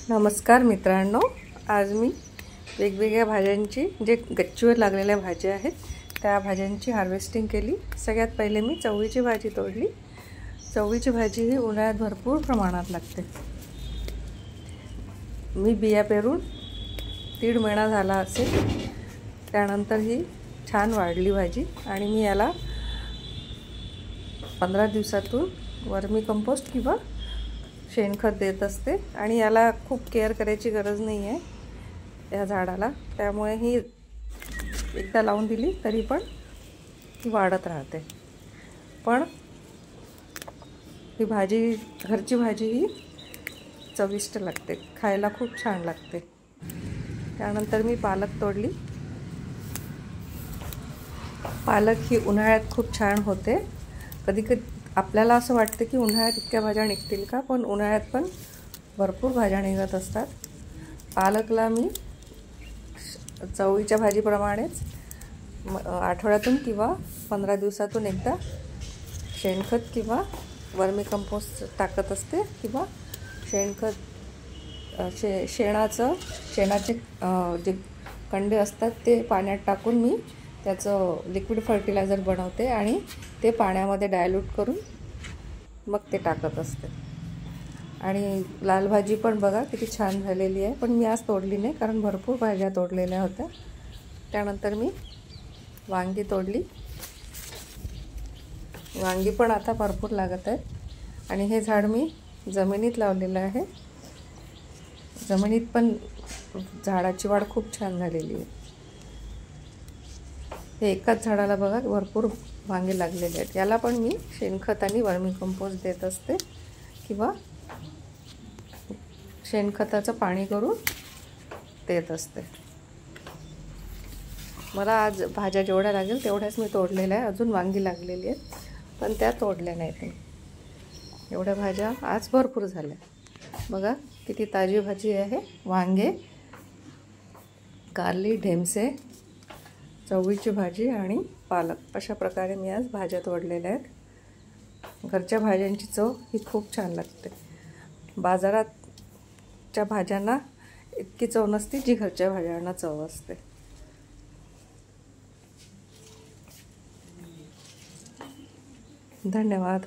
नमस्कार मित्रांनो, आज मी वेगवेगळ्या भाज्यांची जे गच्चीवर लागलेल्या भाज्या आहेत त्या भाज्यांची हार्वेस्टिंग केली। सगळ्यात पहिले मी चवळीची भाजी तोडली। चवळीची भाजी ही उन्हाळ्यात भरपूर प्रमाणात लागते। मी बिया पेरून 1.5 महिना झाला असेल, त्यानंतर ही छान वाढली भाजी आणि मी याला 15 दिवसातून वर्मी कंपोस्ट किंवा शेणखत देत असते आणि याला खूप केअर करायची गरज नाही आहे या झाडाला, त्यामुळे ही एकदा लावून दिली तरी पण ती वाढत राहते। पण ही भाजी, घरची भाजी ही चविष्ट लागते, खायला खूप छान लागते। त्यानंतर मी पालक तोडली। पालक ही उन्हाळ्यात खूप छान होते। कधी आपल्याला असं वाटतं की उन्हाळ्यात इतक्या भाज्या निघतील का, पण उन्हाळ्यात पण भरपूर भाज्या निघत असतात। पालकला मी चवळीच्या भाजीप्रमाणेच आठवड्यातून किंवा 15 दिवसातून एकदा शेणखत किंवा वर्मी कंपोस्ट टाकत असते, किंवा शेणखत शेणाचे जे कंडे असतात ते पाण्यात टाकून मी त्याचं लिक्विड फर्टिलायझर बनवते आणि ते पाण्यामध्ये डायल्यूट करून मग ते टाकत असते। आणि लाल भाजी पण बघा किती छान झालेली आहे, पण मी आज तोडली नाही कारण भरपूर भाज्या तोडलेल्या होत्या। त्यानंतर मी वांगी तोडली। वांगी पण आता भरपूर लागत आहेत आणि हे झाड मी जमिनीत लावलेलं आहे। जमिनीत पण झाडाची वाढ खूप छान झालेली आहे। हे एकाच झाडाला बघा भरपूर वांगे लागलेले आहेत। याला पण मी शेणखत आणि वर्मी कंपोस्ट देत असते किंवा शेणखताचं पाणी करून देत असते। मला आज भाज्या जेवढ्या लागेल तेवढ्याच मी तोडलेल्या आहे। अजून वांगी लागलेली आहेत पण त्या तोडल्या नाहीत। एवढ्या भाज्या आज भरपूर झाल्या। बघा किती ताजी भाजी आहे। वांगे, कारली, ढेमसे, चवळीची भाजी आणि पालक, अशा प्रकारे मी आज भाज्या तोडलेल्या आहेत। घरच्या भाज्यांची चव ही खूप छान लागते। बाजारातच्या भाज्यांना इतकी चव नसते जी घरच्या भाज्यांना चव असते। धन्यवाद।